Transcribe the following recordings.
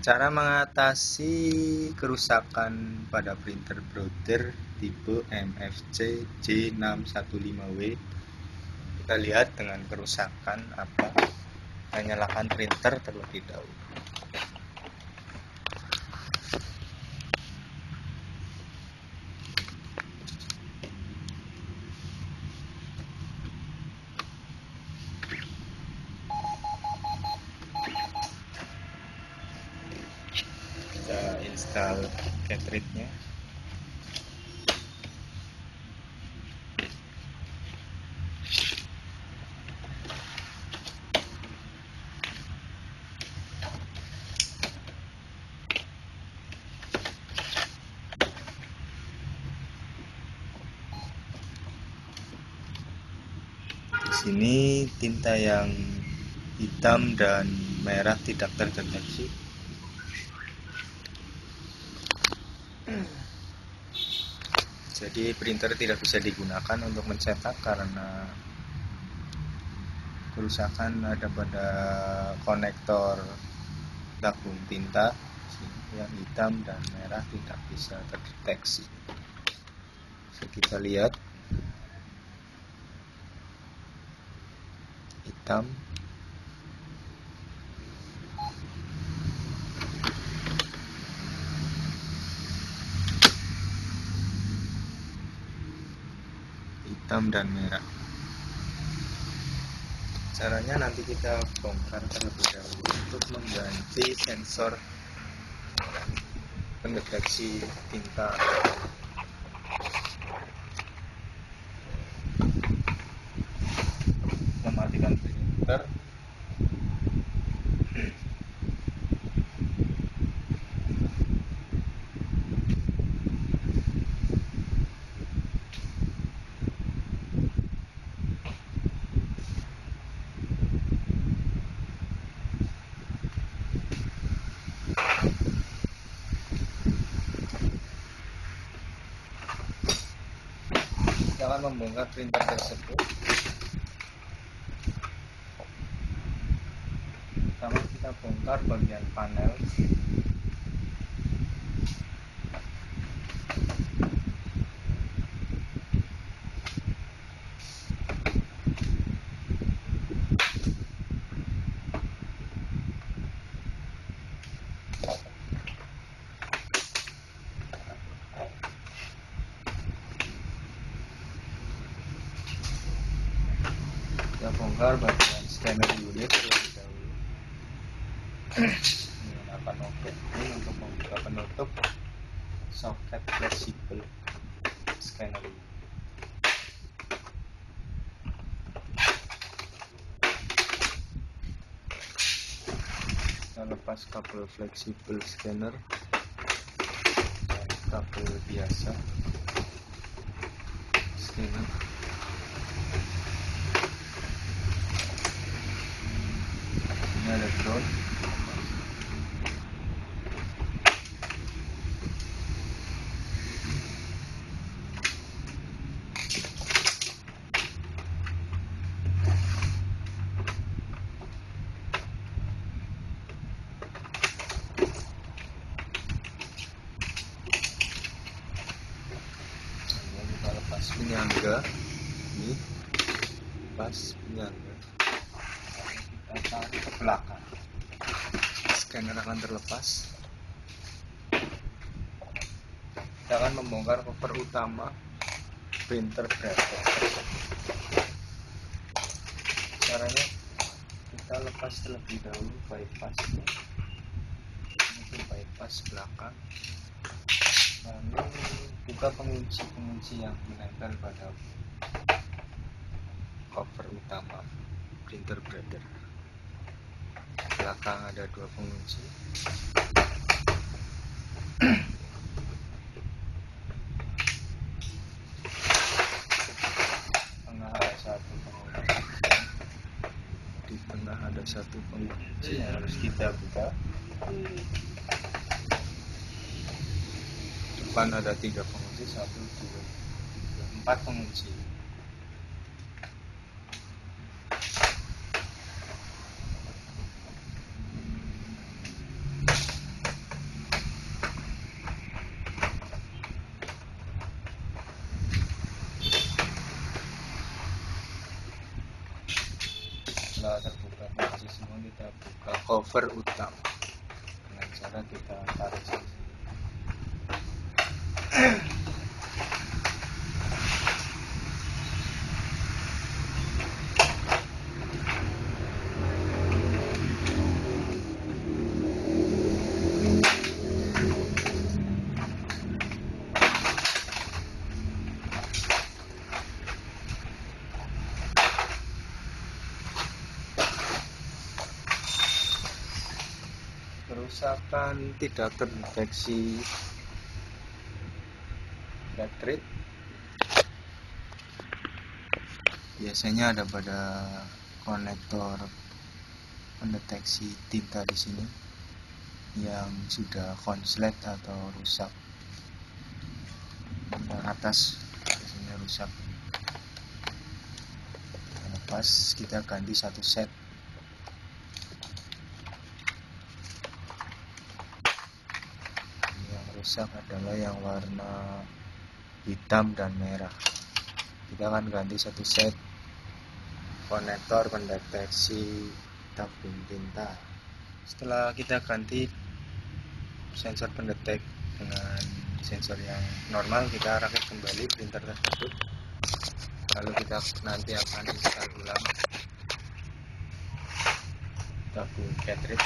Cara mengatasi kerusakan pada printer Brother tipe MFC J615W. Kita lihat dengan kerusakan apa. Kita nyalakan printer terlebih dahulu. Kita install cartridge-nya. Di sini tinta yang hitam dan merah tidak terdeteksi. Jadi printer tidak bisa digunakan untuk mencetak karena kerusakan ada pada konektor tabung tinta yang hitam dan merah tidak bisa terdeteksi. So, kita lihat hitam, dan merah. Caranya nanti kita bongkar terlebih dahulu untuk mengganti sensor pendeteksi tinta. Mematikan printer. Kita akan membongkar printer tersebut. Pertama kita bongkar bagian panel. Kita bongkar bagian scanner unit terlebih dahulu menggunakan obeng ini untuk membuka penutup soket fleksibel scanner unit. Kita lepas kabel fleksibel scanner dan kabel biasa scanner. Ini ada ground. Kita lepas penyangga ini, lepas penyangga, kita tarik ke belakang. Scanner akan terlepas. Kita akan membongkar cover utama printer Brother. Caranya kita lepas terlebih dahulu bypassnya. Ini bypass belakang. Lalu buka pengunci yang menempel pada cover utama printer Brother. Belakang ada dua pengunci. Tengah ada satu pengunci. Di tengah ada satu pengunci yang harus kita buka. Depan ada 3 pengunci, 1, 2, 3, 4 pengunci. kita buka cover utama dengan cara kita tarik sini. Kerusakan tidak terdeteksi cartridge biasanya ada pada konektor pendeteksi tinta di sini yang sudah konslet atau rusak. Yang atas biasanya rusak. Pas kita ganti satu set. Yang rusak adalah yang warna hitam dan merah. Kita akan ganti satu set konektor pendeteksi tabung tinta. Setelah kita ganti sensor pendetek dengan sensor yang normal, kita rakit kembali printer tersebut. Lalu kita nanti akan install ulang tabung cartridge.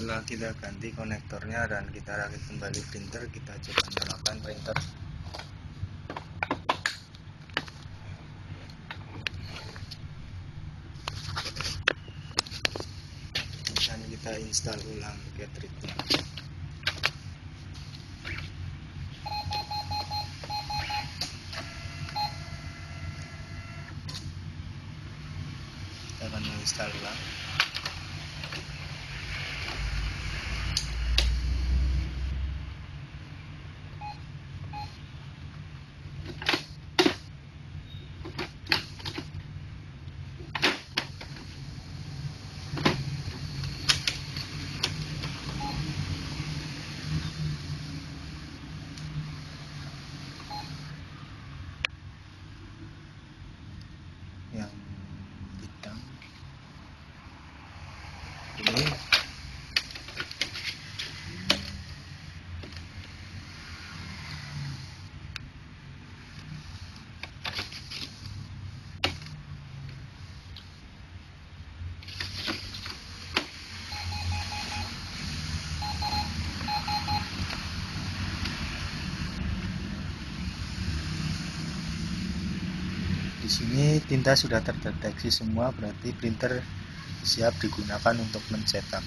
Setelah kita ganti konektornya dan kita rakit kembali printer, kita coba nyalakan printer. Dan kita install ulang cartridge-nya. Kita akan menginstal ulang. Yang hitam ini di sini tinta sudah terdeteksi semua, berarti printer siap digunakan untuk mencetak.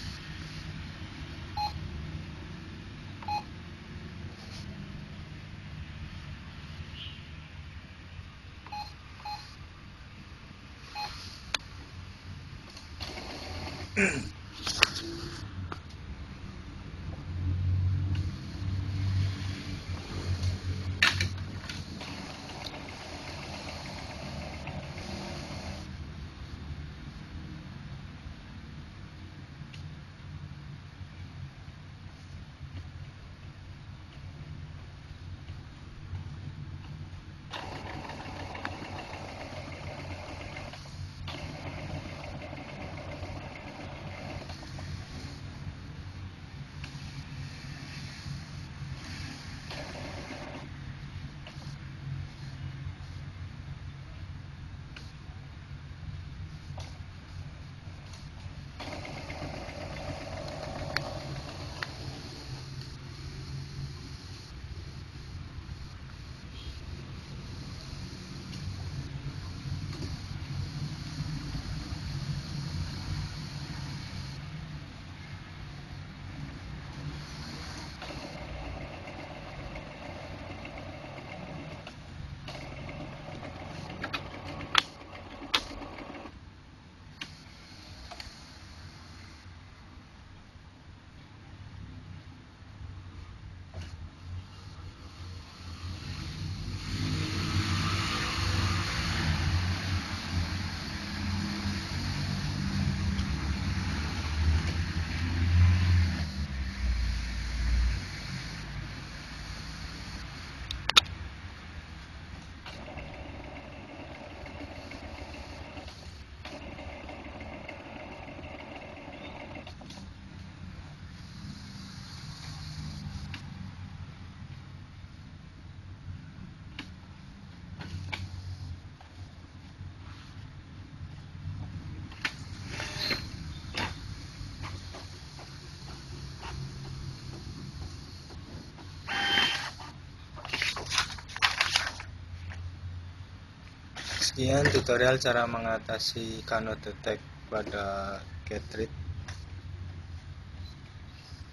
Sekian tutorial cara mengatasi cannot detect pada cartridge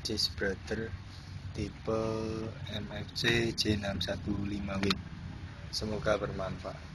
Cheese Brother tipe MFC J615W. Semoga bermanfaat.